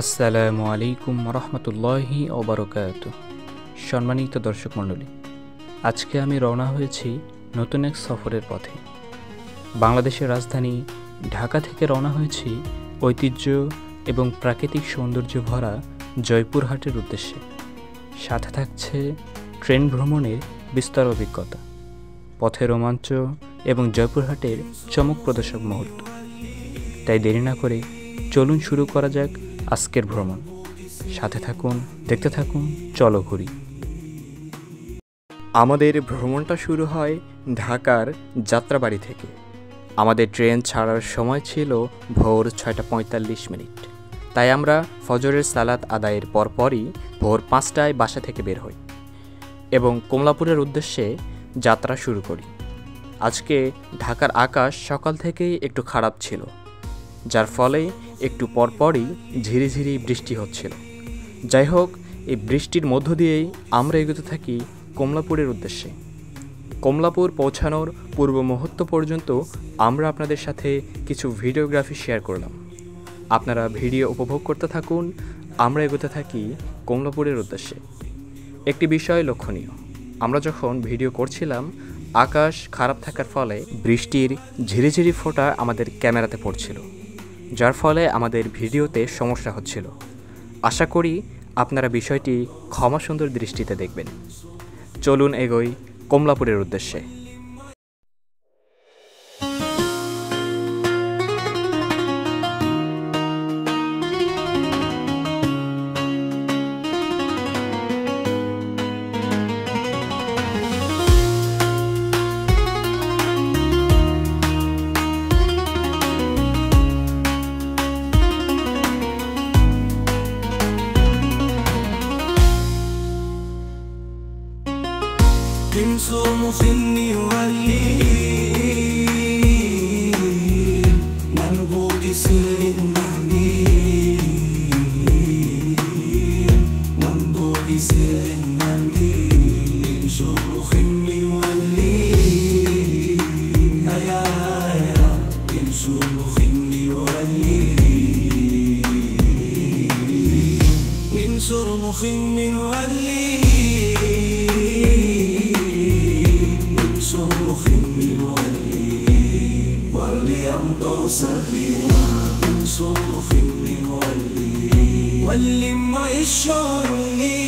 আসসালামু আলাইকুম রহমতুল্লাহি ওবারকাতুহ। সম্মানিত দর্শক মণ্ডলী, আজকে আমি রওনা হয়েছি নতুন এক সফরের পথে। বাংলাদেশের রাজধানী ঢাকা থেকে রওনা হয়েছি ঐতিহ্য এবং প্রাকৃতিক সৌন্দর্য ভরা জয়পুরহাটের উদ্দেশ্যে। সাথে থাকছে ট্রেন ভ্রমণের বিস্তর অভিজ্ঞতা, পথে রোমাঞ্চ এবং জয়পুরহাটের চমকপ্রদ সব মুহূর্ত। তাই দেরি না করে চলুন শুরু করা যাক আজকের ভ্রমণ। সাথে থাকুন, দেখতে থাকুন, চলো ঘুরি। আমাদের ভ্রমণটা শুরু হয় ঢাকার যাত্রাবাড়ি থেকে। আমাদের ট্রেন ছাড়ার সময় ছিল ভোর 6:45। তাই আমরা ফজরের সালাত আদায়ের পরপরই ভোর 5টায় বাসা থেকে বের হই এবং কমলাপুরের উদ্দেশ্যে যাত্রা শুরু করি। আজকে ঢাকার আকাশ সকাল থেকেই একটু খারাপ ছিল, যার ফলে একটু পরপরই ঝিরিঝিরি বৃষ্টি হচ্ছিল। যাই হোক, এই বৃষ্টির মধ্য দিয়েই আমরা এগোতে থাকি কমলাপুরের উদ্দেশ্যে। কমলাপুর পৌঁছানোর পূর্ব মুহূর্ত পর্যন্ত আমরা আপনাদের সাথে কিছু ভিডিওগ্রাফি শেয়ার করলাম। আপনারা ভিডিও উপভোগ করতে থাকুন, আমরা এগোতে থাকি কমলাপুরের উদ্দেশ্যে। একটি বিষয় লক্ষণীয়, আমরা যখন ভিডিও করছিলাম আকাশ খারাপ থাকার ফলে বৃষ্টির ঝিরিঝিরি ফোঁটা আমাদের ক্যামেরাতে পড়ছিল, যার ফলে আমাদের ভিডিওতে সমস্যা হচ্ছিল। আশা করি আপনারা বিষয়টি ক্ষমাসুন্দর দৃষ্টিতে দেখবেন। চলুন এগোই কমলাপুরের উদ্দেশ্যে। Somos النوالين نربط سلنانين نربط سلنانين شروخ النوالين يا شروخ النوالين شروخ النوالين واللي ما يشعرني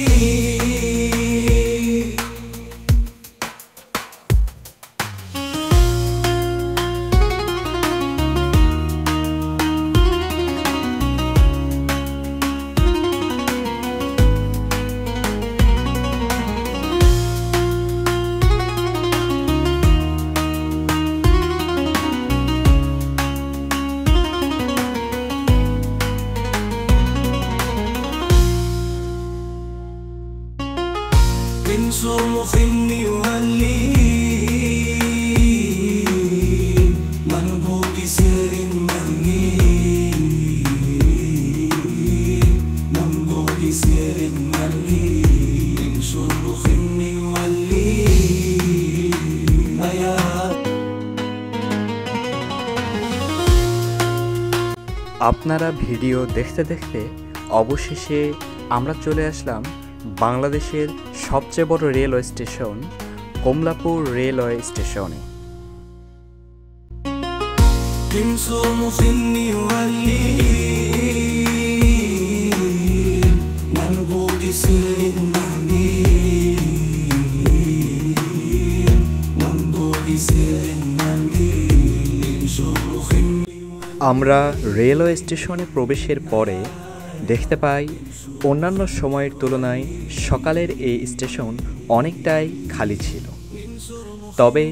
صرخ النوالين مربوط سر المرين مربوط سر المرين صرخ النوالين يا আপনারা ভিডিও দেখতে দেখতে অবশেষে আমরা চলে আসলাম বাংলাদেশের সবচেয়ে বড় রেলওয়ে স্টেশন কমলাপুর রেলওয়ে স্টেশনে। আমরা রেলওয়ে স্টেশনে প্রবেশের পরে দেখতে পাই অন্যান্য সময়ের তুলনায় সকালের এই স্টেশন অনেকটাই খালি ছিল। তবে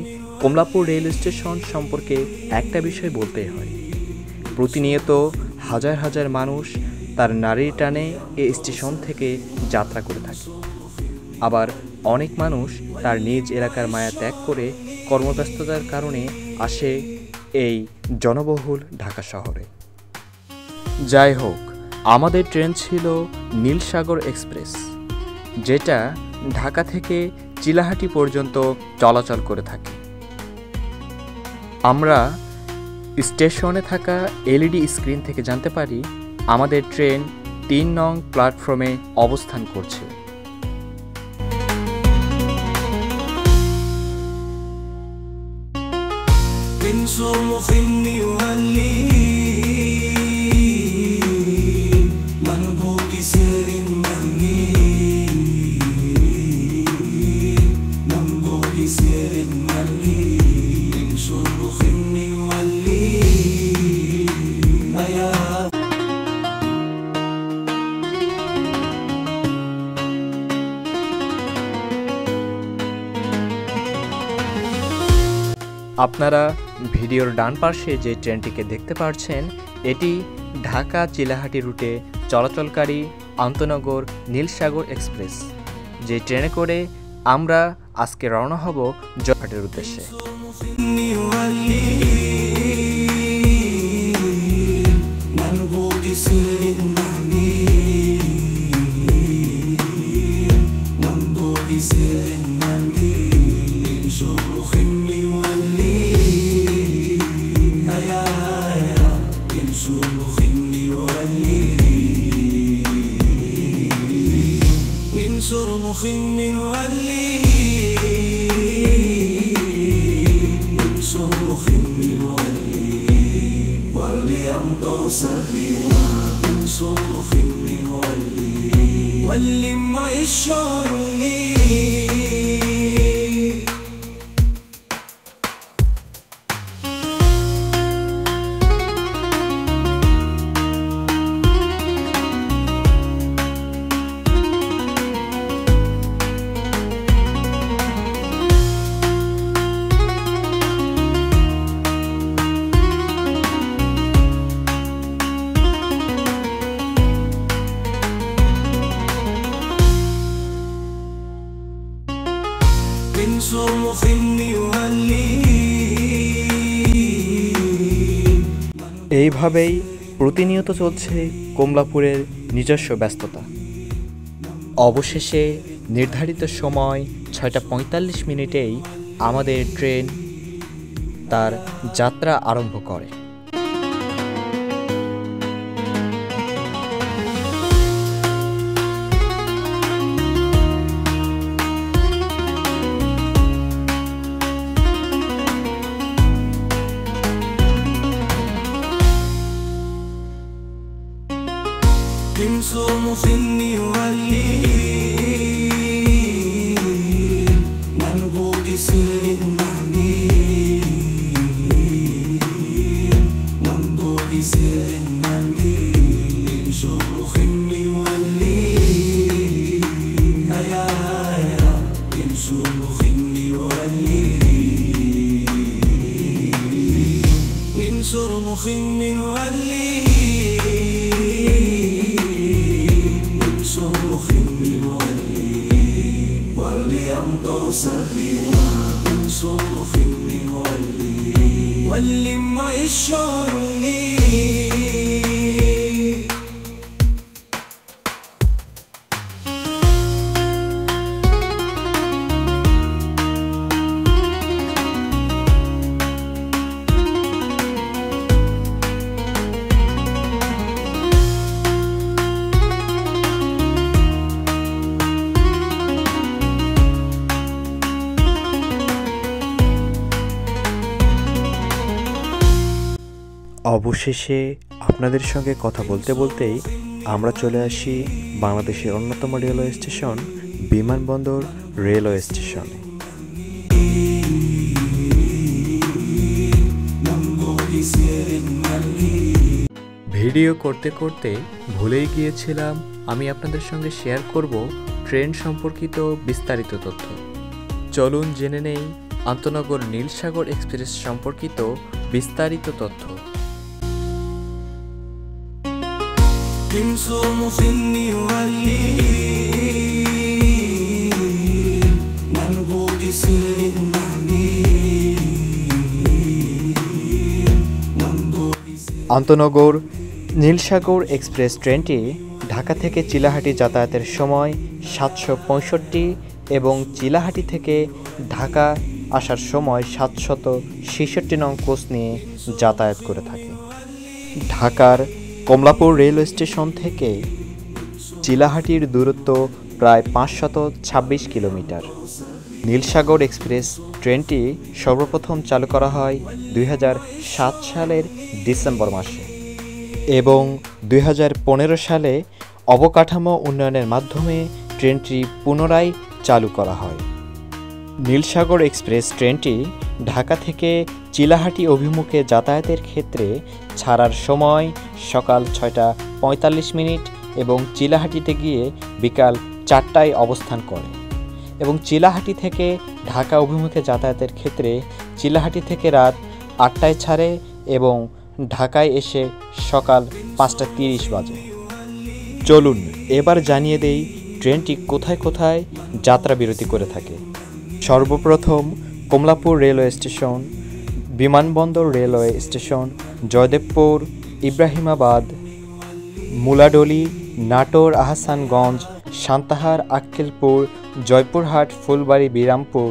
কমলাপুর রেল স্টেশন সম্পর্কে একটা বিষয় বলতেই হয়, প্রতিনিয়ত হাজার হাজার মানুষ তার নারীর টানে এই স্টেশন থেকে যাত্রা করে থাকে। আবার অনেক মানুষ তার নিজ এলাকার মায়া ত্যাগ করে কর্মব্যস্ততার কারণে আসে এই জনবহুল ঢাকা শহরে। যাই হোক, আমাদের ট্রেন ছিল নীলসাগর এক্সপ্রেস, যেটা ঢাকা থেকে চিলাহাটি পর্যন্ত চলাচল করে থাকে। আমরা স্টেশনে থাকা এলইডি স্ক্রিন থেকে জানতে পারি আমাদের ট্রেন 3 নং প্ল্যাটফর্মে অবস্থান করছে। আপনারা ভিডিওর ডান পাশে যে ট্রেনটিকে দেখতে পাচ্ছেন, এটি ঢাকা চিলাহাটি রুটে চলাচলকারী আন্তনগর নীলসাগর এক্সপ্রেস, যে ট্রেনে করে আমরা আজকে রওনা হব জয়হাটের উদ্দেশ্যে। এইভাবেই প্রতিনিয়ত চলছে কমলাপুরের নিজস্ব ব্যস্ততা। অবশেষে নির্ধারিত সময় 6:45 মিনিটেই আমাদের ট্রেন তার যাত্রা আরম্ভ করে। অবশেষে আপনাদের সঙ্গে কথা বলতে বলতেই আমরা চলে আসি বাংলাদেশের অন্যতম রেলওয়ে স্টেশন বিমানবন্দর রেলওয়ে স্টেশনে। ভিডিও করতে করতে ভুলেই গিয়েছিলাম আমি আপনাদের সঙ্গে শেয়ার করব ট্রেন সম্পর্কিত বিস্তারিত তথ্য। চলুন জেনে নেই আন্তনগর নীলসাগর এক্সপ্রেস সম্পর্কিত বিস্তারিত তথ্য। আন্তনগর নীলসাগর এক্সপ্রেস ট্রেনটি ঢাকা থেকে চিলাহাটি যাতায়াতের সময় 765 এবং চিলাহাটি থেকে ঢাকা আসার সময় 766 নং কোচ নিয়ে যাতায়াত করে থাকে। ঢাকার কমলাপুর রেলওয়ে স্টেশন থেকে চিলাহাটির দূরত্ব প্রায় 526 কিলোমিটার। নীলসাগর এক্সপ্রেস ট্রেনটি সর্বপ্রথম চালু করা হয় 2007 সালের ডিসেম্বর মাসে এবং 2015 সালে অবকাঠামো উন্নয়নের মাধ্যমে ট্রেনটি পুনরায় চালু করা হয়। নীলসাগর এক্সপ্রেস ট্রেনটি ঢাকা থেকে চিলাহাটি অভিমুখে যাতায়াতের ক্ষেত্রে ছাড়ার সময় সকাল 6:45 এবং চিলাহাটিতে গিয়ে বিকাল 4টায় অবস্থান করে এবং চিলাহাটি থেকে ঢাকা অভিমুখে যাতায়াতের ক্ষেত্রে চিলাহাটি থেকে রাত 8টায় ছাড়ে এবং ঢাকায় এসে সকাল 5:30 বাজে। চলুন এবার জানিয়ে দেই ট্রেনটি কোথায় কোথায় যাত্রা বিরতি করে থাকে। সর্বপ্রথম কমলাপুর রেলওয়ে স্টেশন, বিমানবন্দর রেলওয়ে স্টেশন, জয়দেবপুর, ইব্রাহিমাবাদ, মুলাডলি, নাটোর, আহসানগঞ্জ, সান্তাহার, আক্কেলপুর, জয়পুরহাট, ফুলবাড়ি, বিরামপুর,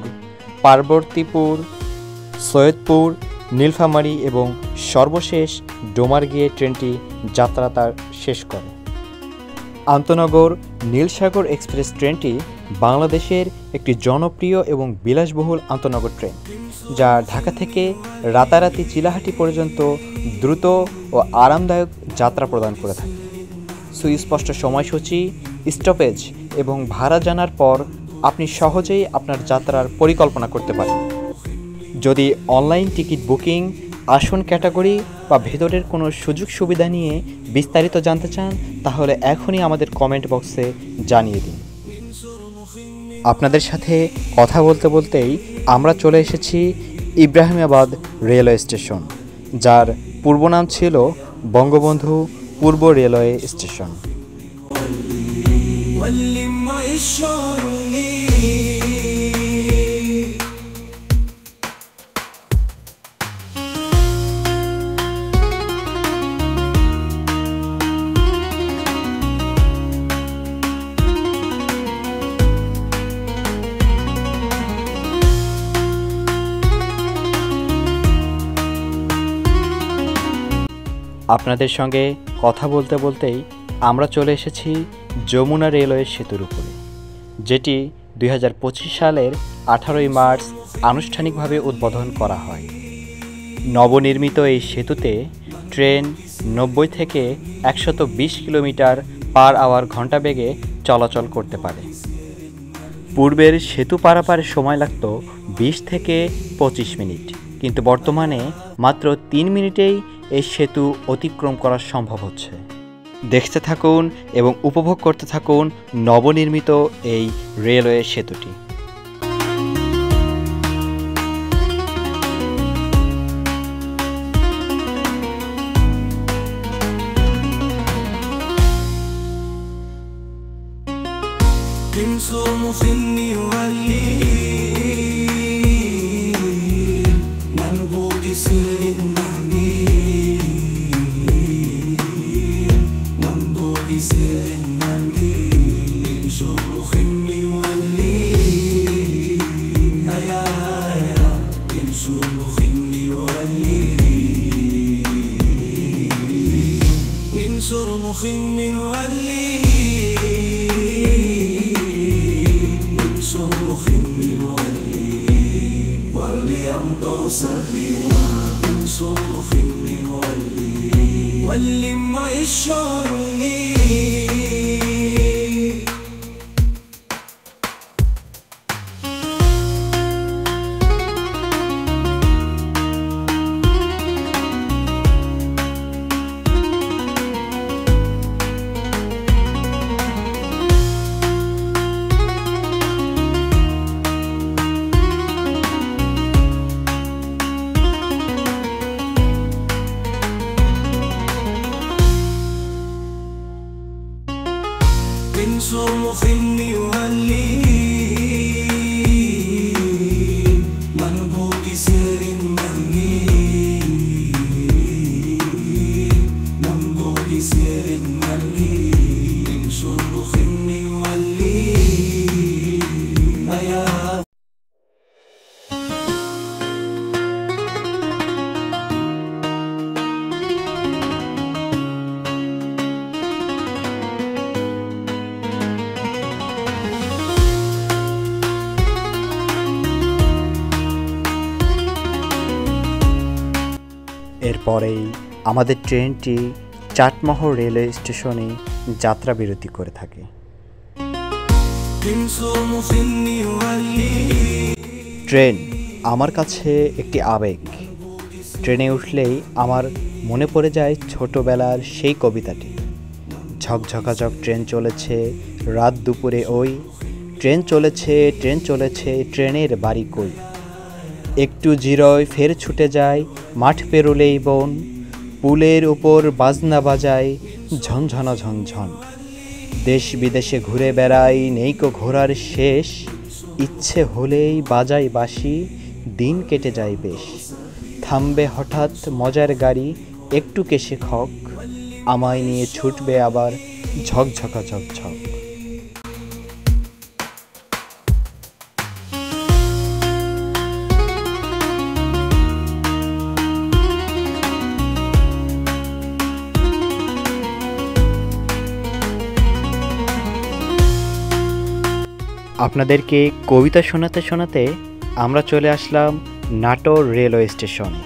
পার্বতীপুর, সৈয়দপুর, নীলফামারী এবং সর্বশেষ ডোমার গিয়ে ট্রেনটি যাত্রা তার শেষ করে। আন্তনগর নীলসাগর এক্সপ্রেস ট্রেনটি বাংলাদেশের একটি জনপ্রিয় এবং বিলাসবহুল আন্তনগর ট্রেন, যা ঢাকা থেকে রাতারাতি চিলাহাটি পর্যন্ত দ্রুত ও আরামদায়ক যাত্রা প্রদান করে থাকে। সুস্পষ্ট সময়সূচি, স্টপেজ এবং ভাড়া জানার পর আপনি সহজেই আপনার যাত্রার পরিকল্পনা করতে পারেন। যদি অনলাইন টিকিট বুকিং, আসন ক্যাটাগরি বা ভেতরের কোনো সুযোগ সুবিধা নিয়ে বিস্তারিত জানতে চান, তাহলে এখনই আমাদের কমেন্ট বক্সে জানিয়ে দিন। আপনাদের সাথে কথা বলতে বলতেই আমরা চলে এসেছি ইব্রাহিমাবাদ রেলওয়ে স্টেশন, যার পূর্ব নাম ছিল বঙ্গবন্ধু পূর্ব রেলওয়ে স্টেশন। আপনাদের সঙ্গে কথা বলতে বলতেই আমরা চলে এসেছি যমুনা রেলওয়ে সেতুর উপরে, যেটি 2025 সালের 18ই মার্চ আনুষ্ঠানিকভাবে উদ্বোধন করা হয়। নবনির্মিত এই সেতুতে ট্রেন 90 থেকে 120 কিলোমিটার পার আওয়ার ঘন্টা বেগে চলাচল করতে পারে। পূর্বের সেতু পারাপারের সময় লাগত 20 থেকে 25 মিনিট, কিন্তু বর্তমানে মাত্র 3 মিনিটেই এই সেতু অতিক্রম করা সম্ভব হচ্ছে। দেখতে থাকুন এবং উপভোগ করতে থাকুন নবনির্মিত এই রেলওয়ে সেতুটি। এরপরেই আমাদের ট্রেনটি চাটমোহর রেলওয়ে স্টেশনে যাত্রা বিরতি করে থাকে। ট্রেন আমার কাছে একটি আবেগ। ট্রেনে উঠলেই আমার মনে পড়ে যায় ছোটবেলার সেই কবিতাটি। ঝকঝকাঝক ট্রেন চলেছে রাত দুপুরে ওই, ট্রেন চলেছে ট্রেন চলেছে ট্রেনের বাড়ি কই, একটু জিরোয় ফের ছুটে যায় মাঠ পেরোলেই বন, পুলের উপর বাজনা বাজায় ঝনঝনা ঝনঝন, দেশ বিদেশে ঘুরে বেড়াই নেইকো ঘোরার শেষ, ইচ্ছে হলেই বাজাই বাঁশি দিন কেটে যায় বেশ, থামবে হঠাৎ মজার গাড়ি একটু কেশে খক, আমায় নিয়ে ছুটবে আবার ঝকঝকা ঝকঝক। আপনাদেরকে কবিতা শোনাতে শোনাতে আমরা চলে আসলাম নাটোর রেলওয়ে স্টেশনে।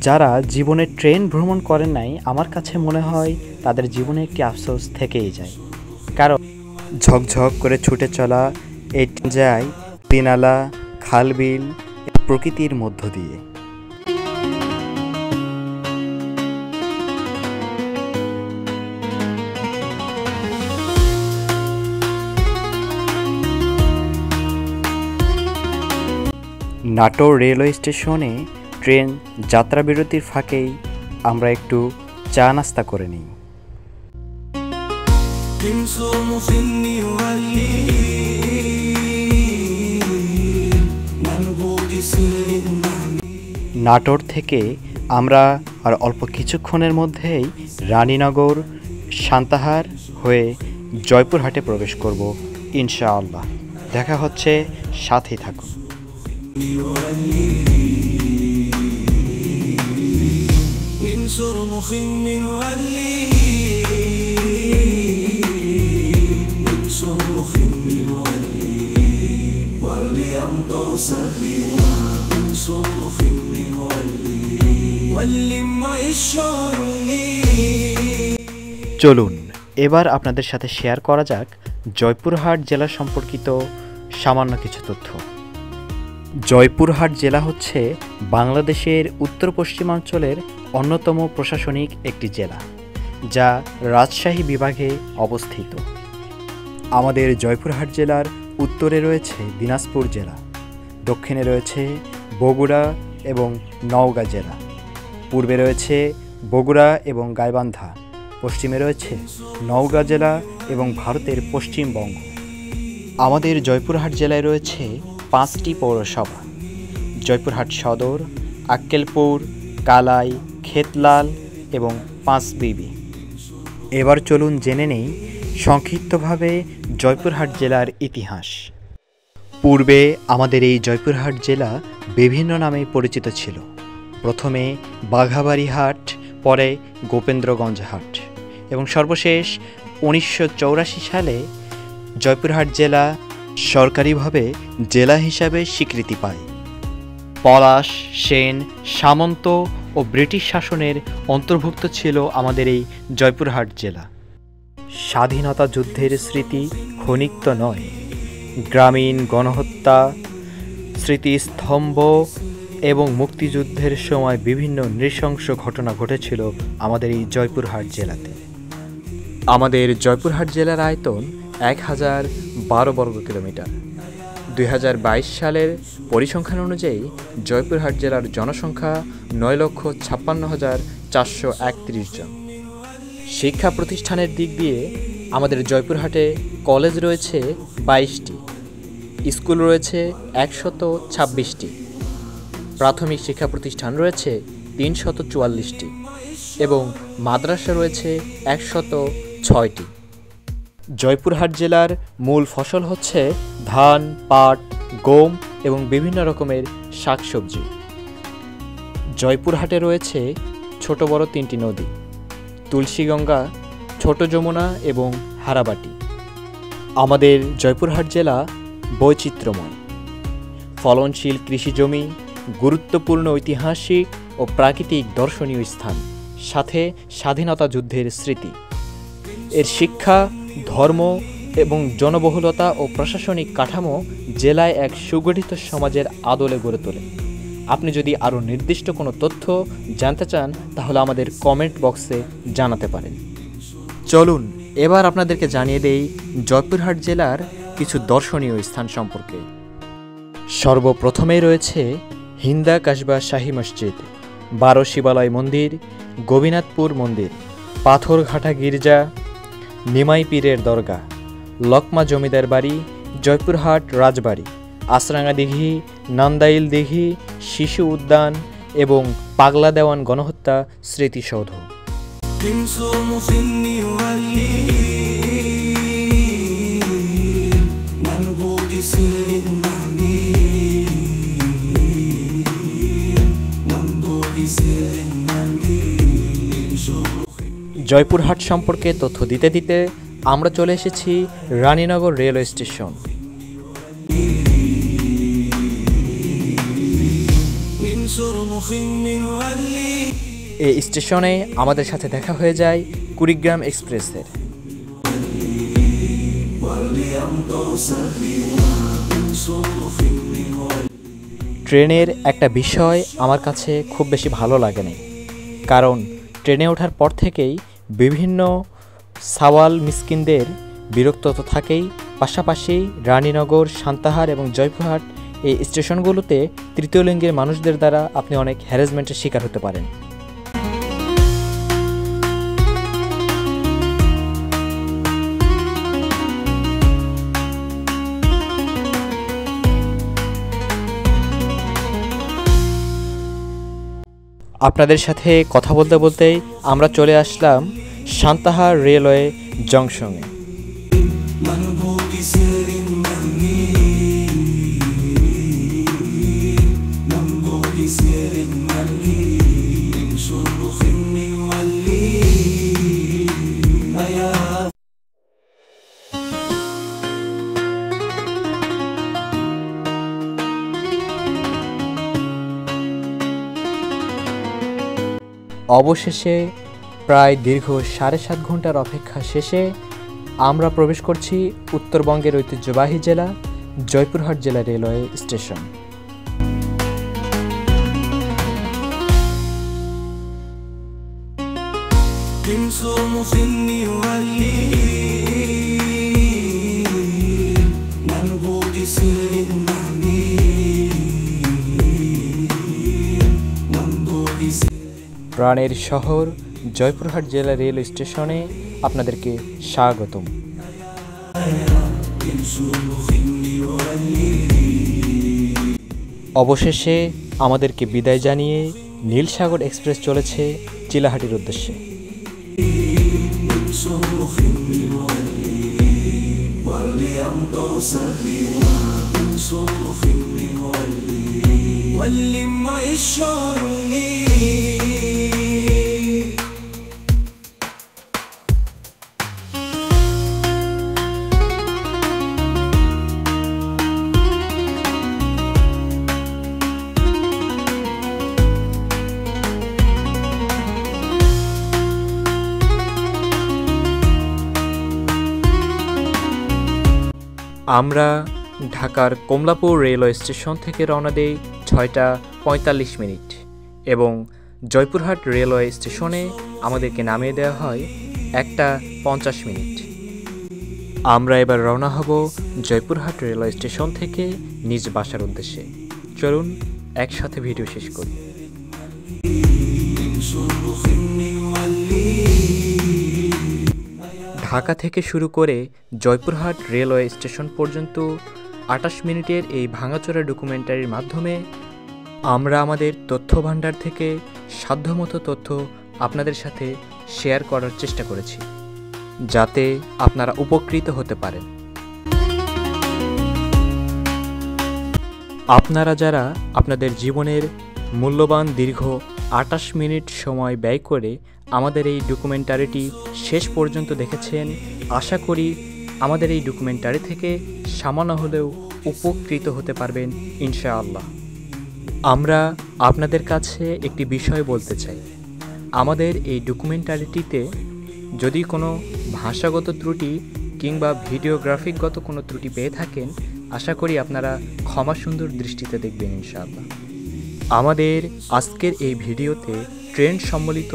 যারা জীবনে ট্রেন ভ্রমণ করেন নাই, আমার কাছে মনে হয় তাদের জীবনে একটি আফসোস থেকেই যায়। কারণ ঝকঝক করে ছুটে চলা এই যায় পিনালা খালবিল প্রকৃতির মধ্য দিয়ে। নাটোর রেলওয়ে স্টেশনে ট্রেন যাত্রা বিরতির ফাঁকেই আমরা একটু চা নাস্তা করে নিই। নাটোর থেকে আমরা আর অল্প কিছুক্ষণের মধ্যেই রানীনগর সান্তাহার হয়ে জয়পুরহাটে প্রবেশ করব ইনশাআল্লাহ। দেখা হচ্ছে, সাথেই থাকুন। চলুন এবার আপনাদের সাথে শেয়ার করা যাক জয়পুরহাট জেলা সম্পর্কিত সামান্য কিছু তথ্য। জয়পুরহাট জেলা হচ্ছে বাংলাদেশের উত্তর পশ্চিমাঞ্চলের অন্যতম প্রশাসনিক একটি জেলা, যা রাজশাহী বিভাগে অবস্থিত। আমাদের জয়পুরহাট জেলার উত্তরে রয়েছে দিনাজপুর জেলা, দক্ষিণে রয়েছে বগুড়া এবং নওগাঁ জেলা, পূর্বে রয়েছে বগুড়া এবং গাইবান্ধা, পশ্চিমে রয়েছে নওগাঁ জেলা এবং ভারতের পশ্চিমবঙ্গ। আমাদের জয়পুরহাট জেলায় রয়েছে 5টি পৌরসভা: জয়পুরহাট সদর, আক্কেলপুর, কালাই, খেতলাল এবং পাঁচবিবি। এবার চলুন জেনে নেই সংক্ষিপ্তভাবে জয়পুরহাট জেলার ইতিহাস। পূর্বে আমাদের এই জয়পুরহাট জেলা বিভিন্ন নামে পরিচিত ছিল। প্রথমে বাঘাবাড়ি হাট, পরে গোপেন্দ্রগঞ্জ হাট এবং সর্বশেষ 1984 সালে জয়পুরহাট জেলা সরকারিভাবে জেলা হিসাবে স্বীকৃতি পায়। পলাশ, সেন, সামন্ত ও ব্রিটিশ শাসনের অন্তর্ভুক্ত ছিল আমাদের এই জয়পুরহাট জেলা। স্বাধীনতা যুদ্ধের স্মৃতি ক্ষণিক নয়, গ্রামীণ গণহত্যা, স্মৃতিস্তম্ভ এবং মুক্তিযুদ্ধের সময় বিভিন্ন নৃশংস ঘটনা ঘটেছিল আমাদের এই জয়পুরহাট জেলাতে। আমাদের জয়পুরহাট জেলার আয়তন 1012 বর্গ কিলোমিটার। 2022 সালের পরিসংখ্যান অনুযায়ী জয়পুরহাট জেলার জনসংখ্যা 9,56,431 জন। শিক্ষা প্রতিষ্ঠানের দিক দিয়ে আমাদের জয়পুরহাটে কলেজ রয়েছে 22টি, স্কুল রয়েছে 126টি, প্রাথমিক শিক্ষা প্রতিষ্ঠান রয়েছে 344টি এবং মাদ্রাসা রয়েছে 106টি। জয়পুরহাট জেলার মূল ফসল হচ্ছে ধান, পাট, গম এবং বিভিন্ন রকমের শাকসবজি। জয়পুরহাটে রয়েছে ছোট বড় 3টি নদী, তুলসীগঙ্গা, ছোট যমুনা এবং হারাবাটি। আমাদের জয়পুরহাট জেলা বৈচিত্র্যময়, ফলনশীল কৃষিজমি, গুরুত্বপূর্ণ ঐতিহাসিক ও প্রাকৃতিক দর্শনীয় স্থান, সাথে স্বাধীনতা যুদ্ধের স্মৃতি। এর শিক্ষা, ধর্ম এবং জনবহুলতা ও প্রশাসনিক কাঠামো জেলায় এক সুগঠিত সমাজের আদলে গড়ে তোলে। আপনি যদি আরও নির্দিষ্ট কোনো তথ্য জানতে চান তাহলে আমাদের কমেন্ট বক্সে জানাতে পারেন। চলুন এবার আপনাদেরকে জানিয়ে দেই জয়পুরহাট জেলার কিছু দর্শনীয় স্থান সম্পর্কে। সর্বপ্রথমেই রয়েছে হিন্দা কাসবা শাহী মসজিদ, 12 শিবালয় মন্দির, গোবিনাথপুর মন্দির, পাথরঘাটা গির্জা, নিমাই পীরের দরগা, লকমা জমিদার বাড়ি, জয়পুরহাট রাজবাড়ি, আসরাঙ্গা দিঘি, নান্দাইল দিঘি, শিশু উদ্যান এবং পাগলা দেওয়ান গণহত্যা স্মৃতিসৌধ। জয়পুরহাট সম্পর্কে তথ্য দিতে দিতে আমরা চলে এসেছি রানীনগর রেলওয়ে স্টেশন। এই স্টেশনে আমাদের সাথে দেখা হয়ে যায় কুড়িগ্রাম এক্সপ্রেসের। ট্রেনের একটা বিষয় আমার কাছে খুব বেশি ভালো লাগে না, কারণ ট্রেনে ওঠার পর থেকেই বিভিন্ন সাওয়াল মিসকিনদের বিরক্ত তো থাকেই, পাশাপাশি রানীনগর, সান্তাহার এবং জয়পুরহাট এই স্টেশনগুলোতে তৃতীয় লিঙ্গের মানুষদের দ্বারা আপনি অনেক হ্যারাসমেন্টের শিকার হতে পারেন। আপনাদের সাথে কথা বলতে বলতেই আমরা চলে আসলাম সান্তাহার রেলওয়ে জংশনে। অবশেষে প্রায় দীর্ঘ 7.5 ঘন্টার অপেক্ষা শেষে আমরা প্রবেশ করছি উত্তরবঙ্গের ঐতিহ্যবাহী জেলা জয়পুরহাট জেলা রেলওয়ে স্টেশন। প্রাণের শহর জয়পুরহাট জেলা রেল স্টেশনে আপনাদেরকে স্বাগতম। অবশেষে আমাদেরকে বিদায় জানিয়ে নীলসাগর এক্সপ্রেস চলেছে চিলাহাটির উদ্দেশ্যে। আমরা ঢাকার কমলাপুর রেলওয়ে স্টেশন থেকে রওনা দেই 6:45 এবং জয়পুরহাট রেলওয়ে স্টেশনে আমাদেরকে নামিয়ে দেওয়া হয় 1:50। আমরা এবার রওনা হব জয়পুরহাট রেলওয়ে স্টেশন থেকে নিজ বাসার উদ্দেশ্যে। চলুন একসাথে ভিডিও শেষ করি। ঢাকা থেকে শুরু করে জয়পুরহাট রেলওয়ে স্টেশন পর্যন্ত 28 মিনিটের এই ভাঙাচোরা ডকুমেন্টারির মাধ্যমে আমরা আমাদের তথ্য ভাণ্ডার থেকে সাধ্যমতো তথ্য আপনাদের সাথে শেয়ার করার চেষ্টা করেছি, যাতে আপনারা উপকৃত হতে পারেন। আপনারা যারা আপনাদের জীবনের মূল্যবান দীর্ঘ 28 মিনিট সময় ব্যয় করে আমাদের এই ডকুমেন্টারিটি শেষ পর্যন্ত দেখেছেন। আশা করি আমাদের এই ডকুমেন্টারি থেকে সামান্য হলেও উপকৃত হতে পারবেন ইনশাআল্লাহ। আমরা আপনাদের কাছে একটি বিষয় বলতে চাই। আমাদের এই ডকুমেন্টারিটিতে যদি কোনো ভাষাগত ত্রুটি কিংবা ভিডিওগ্রাফিকগত কোনো ত্রুটি পেয়ে থাকেন, আশা করি আপনারা ক্ষমা সুন্দর দৃষ্টিতে দেখবেন ইনশাআল্লাহ। আমাদের আজকের এই ভিডিওতে ট্রেন্ড সম্বলিত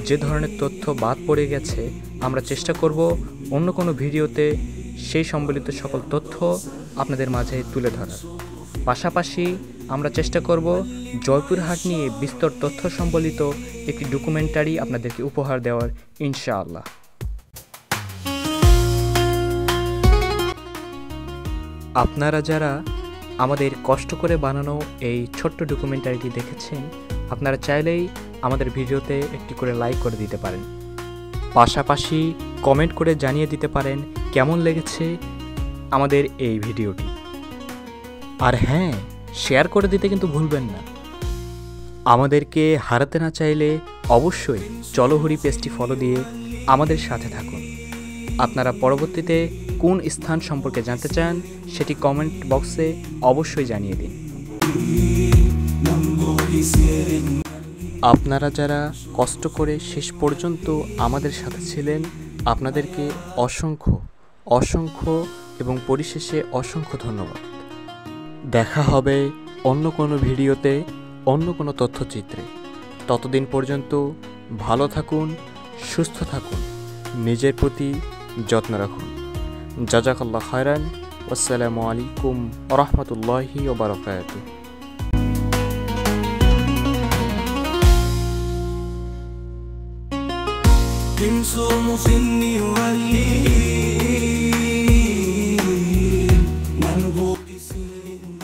যে ধরনের তথ্য বাদ পড়ে গেছে, আমরা চেষ্টা করব অন্য কোনো ভিডিওতে সেই সম্বলিত সকল তথ্য আপনাদের মাঝে তুলে ধরার। পাশাপাশি আমরা চেষ্টা করব জয়পুরহাট নিয়ে বিস্তর তথ্য সম্বলিত একটি ডকুমেন্টারি আপনাদেরকে উপহার দেওয়ার ইনশাআল্লাহ। আপনারা যারা আমাদের কষ্ট করে বানানো এই ছোট্ট ডকুমেন্টারিটি দেখেছেন, আপনারা চাইলেই আমাদের ভিডিওতে একটি করে লাইক করে দিতে পারেন। পাশাপাশি কমেন্ট করে জানিয়ে দিতে পারেন কেমন লেগেছে আমাদের এই ভিডিওটি। আর হ্যাঁ, শেয়ার করে দিতে কিন্তু ভুলবেন না। আমাদেরকে হারাতে না চাইলে অবশ্যই চলহরি পেজটি ফলো দিয়ে আমাদের সাথে থাকুন। আপনারা পরবর্তীতে কোন স্থান সম্পর্কে জানতে চান সেটি কমেন্ট বক্সে অবশ্যই জানিয়ে দিন। আপনারা যারা কষ্ট করে শেষ পর্যন্ত আমাদের সাথে ছিলেন, আপনাদেরকে অসংখ্য অসংখ্য এবং পরিশেষে অসংখ্য ধন্যবাদ। দেখা হবে অন্য কোনো ভিডিওতে, অন্য কোনো তথ্যচিত্রে। ততদিন পর্যন্ত ভালো থাকুন, সুস্থ থাকুন, নিজের প্রতি যত্ন রাখুন। জাযাকাল্লাহ খায়রান। আসসালামু আলাইকুম ওয়া রাহমাতুল্লাহি ওয়া বারাকাতুহু। تنصم سني والليل منبوط سن